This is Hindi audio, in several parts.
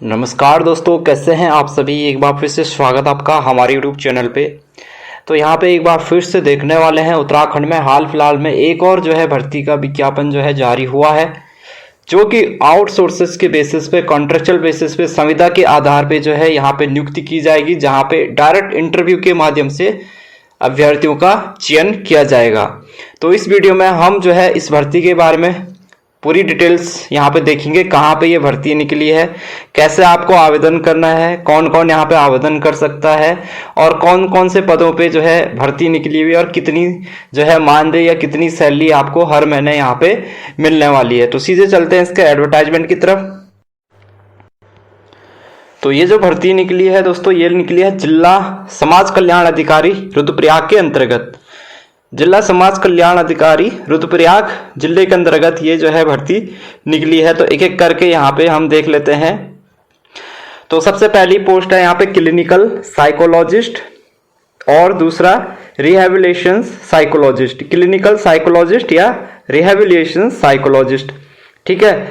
नमस्कार दोस्तों, कैसे हैं आप सभी। एक बार फिर से स्वागत आपका हमारे यूट्यूब चैनल पे। तो यहाँ पे एक बार फिर से देखने वाले हैं उत्तराखंड में हाल फिलहाल में एक और जो है भर्ती का विज्ञापन जो है जारी हुआ है, जो कि आउटसोर्सेस के बेसिस पे, कॉन्ट्रेक्चुअल बेसिस पे, संविदा के आधार पे जो है यहाँ पे नियुक्ति की जाएगी, जहाँ पे डायरेक्ट इंटरव्यू के माध्यम से अभ्यर्थियों का चयन किया जाएगा। तो इस वीडियो में हम जो है इस भर्ती के बारे में पूरी डिटेल्स यहाँ पे देखेंगे। कहाँ पे ये भर्ती निकली है, कैसे आपको आवेदन करना है, कौन कौन यहाँ पे आवेदन कर सकता है, और कौन कौन से पदों पे जो है भर्ती निकली हुई है, और कितनी जो है मानदेय या कितनी सैलरी आपको हर महीने यहाँ पे मिलने वाली है। तो सीधे चलते हैं इसके एडवर्टाइजमेंट की तरफ। तो ये जो भर्ती निकली है दोस्तों, ये निकली है जिला समाज कल्याण अधिकारी रुद्रप्रयाग के अंतर्गत। जिला समाज कल्याण अधिकारी रुद्रप्रयाग जिले के अंतर्गत ये जो है भर्ती निकली है। तो एक एक करके यहाँ पे हम देख लेते हैं। तो सबसे पहली पोस्ट है यहाँ पे क्लिनिकल साइकोलॉजिस्ट, और दूसरा रिहेबिलिटेशन साइकोलॉजिस्ट, क्लिनिकल साइकोलॉजिस्ट या रिहेबिलिटेशन साइकोलॉजिस्ट। ठीक है,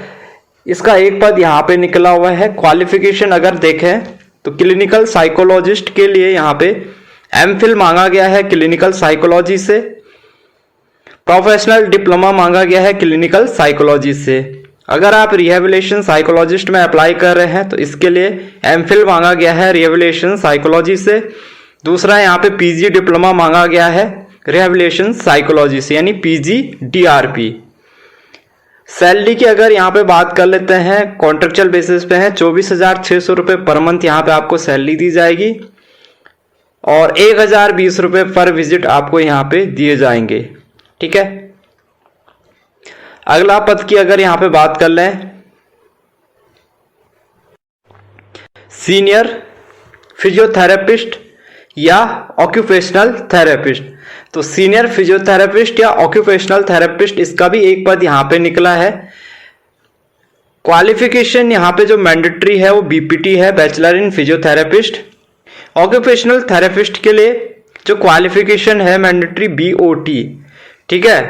इसका एक पद यहाँ पे निकला हुआ है। क्वालिफिकेशन अगर देखें तो क्लिनिकल साइकोलॉजिस्ट के लिए यहाँ पे एमफिल मांगा गया है क्लिनिकल साइकोलॉजी से, प्रोफेशनल डिप्लोमा मांगा गया है क्लिनिकल साइकोलॉजी से। अगर आप रिहेबिलिटेशन साइकोलॉजिस्ट में अप्लाई कर रहे हैं तो इसके लिए एमफिल मांगा गया है रिहेबिलिटेशन साइकोलॉजी से। दूसरा यहाँ पे पीजी डिप्लोमा मांगा गया है रिहेबिलिटेशन साइकोलॉजी से, यानी पीजी डीआरपी। सैलरी की अगर यहाँ पे बात कर लेते हैं, कॉन्ट्रेक्चुअल बेसिस पे है, 24,600 रुपये पर मंथ यहाँ पे आपको सैलरी दी जाएगी, और 1,020 रुपये पर विजिट आपको यहाँ पे दिए जाएंगे। ठीक है, अगला पद की अगर यहाँ पे बात कर लें, सीनियर फिजियोथेरेपिस्ट या ऑक्यूपेशनल थेरेपिस्ट। तो सीनियर फिजियोथेरेपिस्ट या ऑक्यूपेशनल थेरेपिस्ट, इसका भी एक पद यहाँ पे निकला है। क्वालिफिकेशन यहाँ पे जो मैंडेटरी है वो बीपीटी है, bachelor in physiotherapist. Occupational therapist के लिए जो क्वालिफिकेशन है मैंडेटरी बीओटी। ठीक है,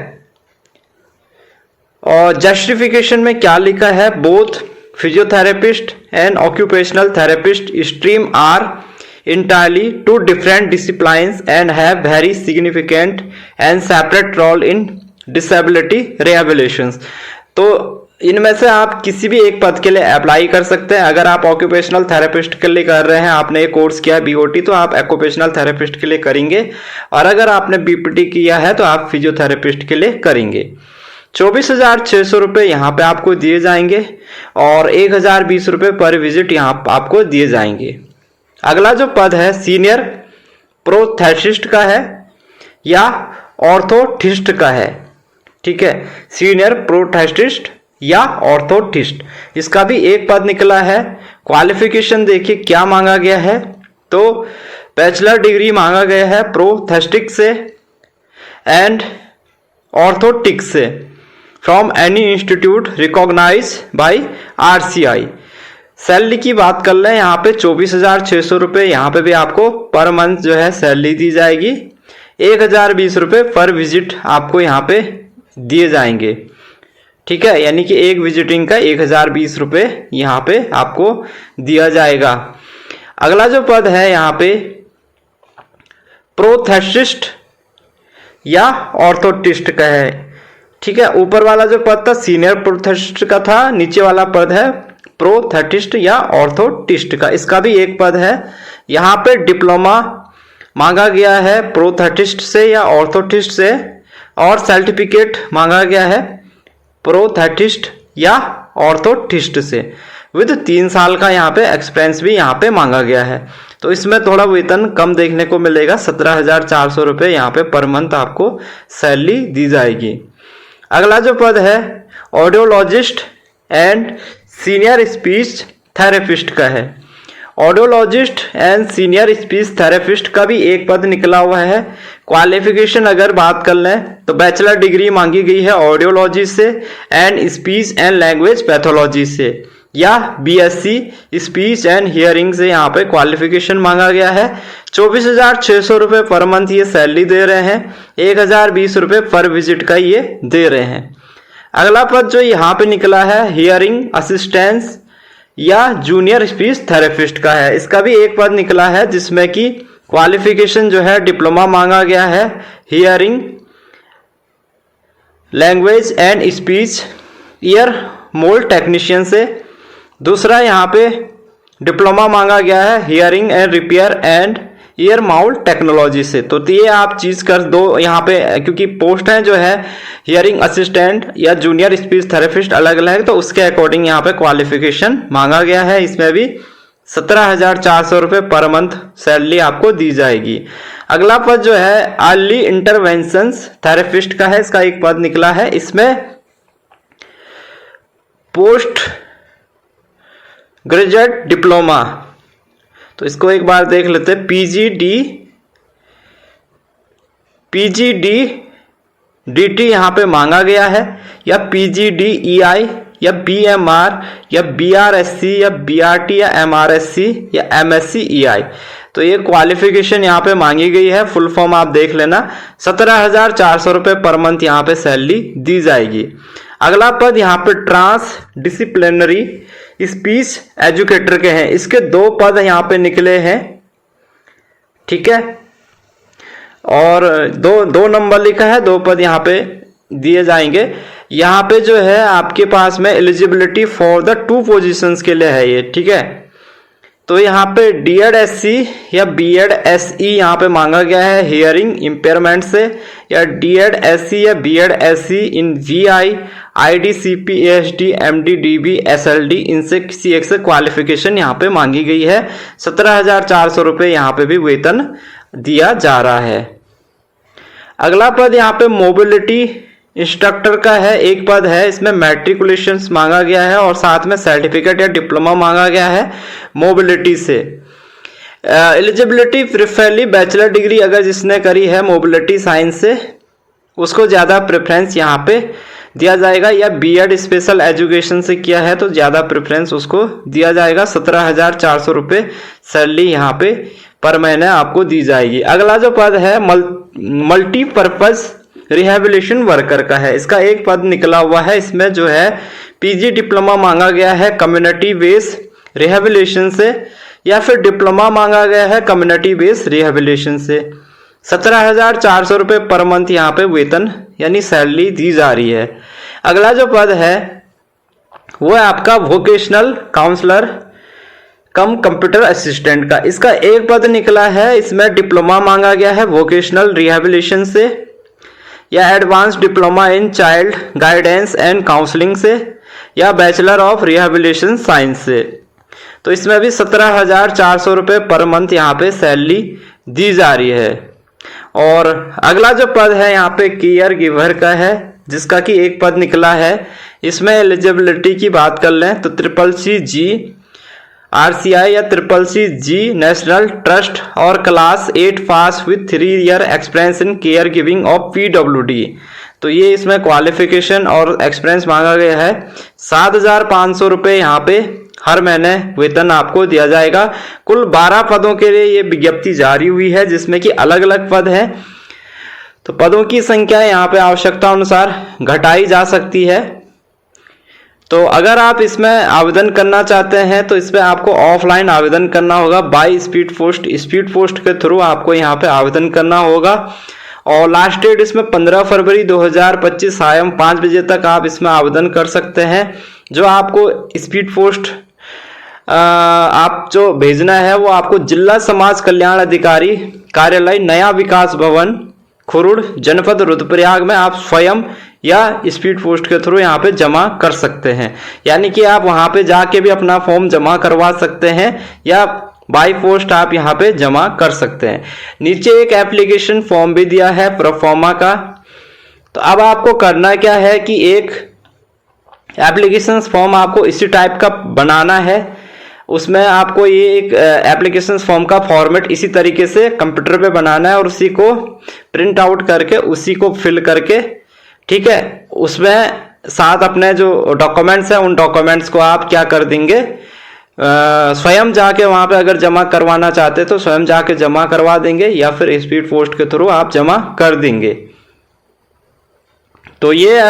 और जस्टिफिकेशन में क्या लिखा है, both physiotherapist and occupational therapist stream are entirely two different disciplines and have very significant and separate role in disability rehabilitation। तो इनमें से आप किसी भी एक पद के लिए अप्लाई कर सकते हैं। अगर आप ऑक्यूपेशनल थेरेपिस्ट के लिए कर रहे हैं, आपने ये कोर्स किया है बीओटी, तो आप ऑक्यूपेशनल थेरेपिस्ट के लिए करेंगे, और अगर आपने बीपीटी किया है तो आप फिजियोथेरेपिस्ट के लिए करेंगे। 24,600 रुपये यहाँ पे आपको दिए जाएंगे, और 1,020 रुपये पर विजिट यहाँ आपको दिए जाएंगे। अगला जो पद है सीनियर प्रोथेसिस्ट का है या ऑर्थोटिस्ट का है। ठीक है, सीनियर प्रोथेसिस्ट या ऑर्थोटिस्ट, इसका भी एक पद निकला है। क्वालिफिकेशन देखिए क्या मांगा गया है, तो बैचलर डिग्री मांगा गया है प्रोथेस्टिक्स से एंड ऑर्थोटिक्स से from any institute recognise by RCI. Salary की बात कर लें, यहाँ पे 24,600 रुपये यहाँ पे भी आपको पर मंथ जो है सैलरी दी जाएगी। 1,020 रुपये पर विजिट आपको यहाँ पे दिए जाएंगे। ठीक है, यानी कि एक विजिटिंग का 1,020 रुपये यहाँ पे आपको दिया जाएगा। अगला जो पद है यहाँ पे प्रोथेसिस्ट या ऑर्थोटिस्ट का है। ठीक है, ऊपर वाला जो पद था सीनियर प्रोथेसिस्ट का था, नीचे वाला पद है प्रोथेटिस्ट या ऑर्थोटिस्ट का। इसका भी एक पद है। यहाँ पे डिप्लोमा मांगा गया है प्रोथेटिस्ट से या ऑर्थोटिस्ट से, और सर्टिफिकेट मांगा गया है प्रोथेटिस्ट या ऑर्थोटिस्ट से, विद 3 साल का यहाँ पे एक्सपीरियंस भी यहाँ पे मांगा गया है। तो इसमें थोड़ा वेतन कम देखने को मिलेगा, 17,400 रुपये यहाँ पे पर मंथ आपको सैलरी दी जाएगी। अगला जो पद है audiologist and senior speech therapist का है। Audiologist and senior speech therapist का भी एक पद निकला हुआ है। क्वालिफिकेशन अगर बात कर लें तो बैचलर डिग्री मांगी गई है ऑडियोलॉजी से and speech and language pathology से, या बीएससी स्पीच एंड हियरिंग से यहाँ पे क्वालिफिकेशन मांगा गया है। 24,600 रुपये पर मंथ ये सैलरी दे रहे हैं, 1,020 रुपये पर विजिट का ये दे रहे हैं। अगला पद जो यहाँ पे निकला है हियरिंग असिस्टेंस या जूनियर स्पीच थेरेपिस्ट का है। इसका भी एक पद निकला है जिसमें कि क्वालिफिकेशन जो है डिप्लोमा मांगा गया है hearing language and speech year mould technician से। दूसरा यहाँ पे डिप्लोमा मांगा गया है hearing and repair and year mould technology से। तो ये आप चीज कर दो यहाँ पे, क्योंकि पोस्ट है जो है हियरिंग असिस्टेंट या जूनियर स्पीच थेरेपिस्ट अलग अलग है, तो उसके अकॉर्डिंग यहाँ पे क्वालिफिकेशन मांगा गया है। इसमें भी 17,400 रुपये पर मंथ सैलरी आपको दी जाएगी। अगला पद जो है अर्ली इंटरवेंशंस थेरेपिस्ट का है। इसका एक पद निकला है। इसमें पोस्ट ग्रेजुएट डिप्लोमा, तो इसको एक बार देख लेते हैं। पीजीडीटी यहाँ पे मांगा गया है, या पीजीडीईआई या बीएमआर या बीआरएससी या बीआरटी या एमआरएससी या एमएससीईआई। तो ये क्वालिफिकेशन यहाँ पे मांगी गई है। फुल फॉर्म आप देख लेना। 17,400 रुपये पर मंथ यहाँ पे सैलरी दी जाएगी। अगला पद यहाँ पे ट्रांस डिसिप्लिनरी स्पीच एजुकेटर के हैं। इसके 2 पद यहाँ पे निकले हैं, ठीक है, और दो नंबर लिखा है, 2 पद यहाँ पे दिए जाएंगे। यहाँ पे जो है आपके पास में एलिजिबिलिटी फॉर द 2 पोजीशंस के लिए है ये, ठीक है। तो यहाँ पे डीएड एससी या बीएड एसई यहाँ पे मांगा गया है हियरिंग इम्पेयरमेंट से, या डीएड एससी या BEd SC in VI ID CPHD MD DB SLD, इनसे किसी एक से क्वालिफिकेशन यहाँ पे मांगी गई है। 17,400 रुपये यहाँ पे भी वेतन दिया जा रहा है। अगला पद यहाँ पे मोबिलिटी इंस्ट्रक्टर का है। एक पद है, इसमें मैट्रिकुलेशन मांगा गया है और साथ में सर्टिफिकेट या डिप्लोमा मांगा गया है मोबिलिटी से। एलिजिबिलिटी प्रेफरली बैचलर डिग्री अगर जिसने करी है मोबिलिटी साइंस से, उसको ज़्यादा प्रेफरेंस यहाँ पे दिया जाएगा, या बीएड स्पेशल एजुकेशन से किया है तो ज़्यादा प्रेफरेंस उसको दिया जाएगा। 17,400 रुपये सैलरी यहाँ पे पर महीने आपको दी जाएगी। अगला जो पद है मल्टीपर्पज रिहेबिलिटेशन वर्कर का है। इसका एक पद निकला हुआ है। इसमें जो है पीजी डिप्लोमा मांगा गया है कम्युनिटी बेस्ड रिहेबिलिटेशन से, या फिर डिप्लोमा मांगा गया है कम्युनिटी बेस्ड रिहेबिलिटेशन से। 17,400 रुपये पर मंथ यहाँ पे वेतन यानी सैलरी दी जा रही है। अगला जो पद है वो है आपका वोकेशनल काउंसलर कम कंप्यूटर असिस्टेंट का। इसका एक पद निकला है। इसमें डिप्लोमा मांगा गया है वोकेशनल रिहेबिलिटेशन से, या advance diploma in child guidance and counselling से, या बैचलर ऑफ रिहेबिलिटेशन साइंस से। तो इसमें भी 17,400 रुपये पर मंथ यहाँ पे सैलरी दी जा रही है। और अगला जो पद है यहाँ पे केयर गिवर का है, जिसका कि एक पद निकला है। इसमें एलिजिबिलिटी की बात कर लें तो CCC RCI या CCC नेशनल ट्रस्ट और class 8 pass with 3 year experience in care giving of PWD। तो ये इसमें क्वालिफिकेशन और एक्सपीरियंस मांगा गया है। 7,500 रुपये यहाँ पे हर महीने वेतन आपको दिया जाएगा। कुल 12 पदों के लिए ये विज्ञप्ति जारी हुई है, जिसमें कि अलग अलग पद हैं। तो पदों की संख्या यहाँ पे आवश्यकता अनुसार घटाई जा सकती है। तो अगर आप इसमें आवेदन करना चाहते हैं तो इसमें आपको ऑफलाइन आवेदन करना होगा बाय स्पीड पोस्ट के थ्रू आपको यहाँ पे आवेदन करना होगा। और लास्ट डेट इसमें 15 फरवरी 2025 सायं 5 बजे तक आप इसमें आवेदन कर सकते हैं। जो आपको स्पीड पोस्ट आप जो भेजना है वो आपको जिला समाज कल्याण अधिकारी कार्यालय नया विकास भवन खुरुड़ जनपद रुद्रप्रयाग में आप स्वयं या स्पीड पोस्ट के थ्रू यहाँ पे जमा कर सकते हैं। यानी कि आप वहाँ पे जाके भी अपना फॉर्म जमा करवा सकते हैं, या बाय पोस्ट आप यहाँ पे जमा कर सकते हैं। नीचे एक एप्लीकेशन फॉर्म भी दिया है प्रोफॉर्मा का। तो अब आपको करना क्या है कि एक एप्लीकेशन फॉर्म आपको इसी टाइप का बनाना है। उसमें आपको ये एक एप्लीकेशन फॉर्म का फॉर्मेट इसी तरीके से कंप्यूटर पे बनाना है और उसी को प्रिंट आउट करके उसी को फिल करके, ठीक है, उसमें साथ अपने जो डॉक्यूमेंट्स हैं उन डॉक्यूमेंट्स को आप क्या कर देंगे, स्वयं जाके वहां पे अगर जमा करवाना चाहते तो स्वयं जाके जमा करवा देंगे, या फिर स्पीड पोस्ट के थ्रू आप जमा कर देंगे। तो ये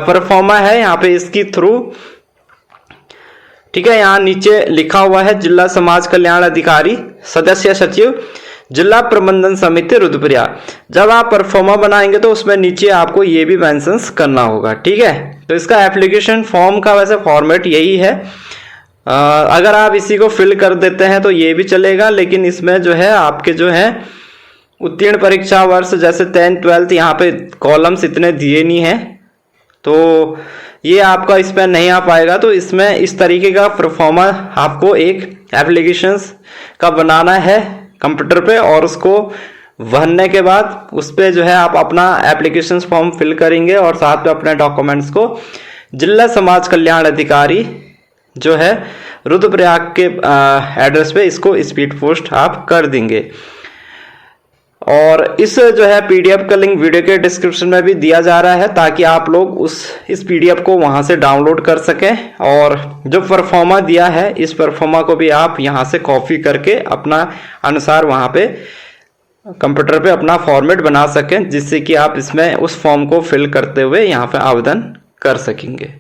परफॉर्मा है यहाँ पे, इसकी थ्रू ठीक है, यहाँ नीचे लिखा हुआ है जिला समाज कल्याण अधिकारी सदस्य सचिव जिला प्रबंधन समिति रुद्रप्रयाग। जब आप परफॉर्मा बनाएंगे तो उसमें नीचे आपको ये भी मेंशन करना होगा। ठीक है, तो इसका एप्लीकेशन फॉर्म का वैसे फॉर्मेट यही है। अगर आप इसी को फिल कर देते हैं तो ये भी चलेगा, लेकिन इसमें जो है आपके जो है उत्तीर्ण परीक्षा वर्ष जैसे 10th 12th यहाँ पे कॉलम्स इतने दिए नहीं है, तो ये आपका इसमें नहीं आ पाएगा। तो इसमें इस तरीके का परफॉर्मा आपको एक एप्लीकेशंस का बनाना है कंप्यूटर पे, और उसको भरने के बाद उस पे जो है आप अपना एप्लीकेशन फॉर्म फिल करेंगे और साथ में अपने डॉक्यूमेंट्स को जिला समाज कल्याण अधिकारी जो है रुद्रप्रयाग के एड्रेस पे इसको स्पीड पोस्ट आप कर देंगे। और इस जो है पीडीएफ का लिंक वीडियो के डिस्क्रिप्शन में भी दिया जा रहा है, ताकि आप लोग इस पीडीएफ को वहां से डाउनलोड कर सकें, और जो परफॉर्मा दिया है इस परफॉर्मा को भी आप यहां से कॉपी करके अपना अनुसार वहां पे कंप्यूटर पे अपना फॉर्मेट बना सकें, जिससे कि आप इसमें उस फॉर्म को फिल करते हुए यहाँ पे आवेदन कर सकेंगे।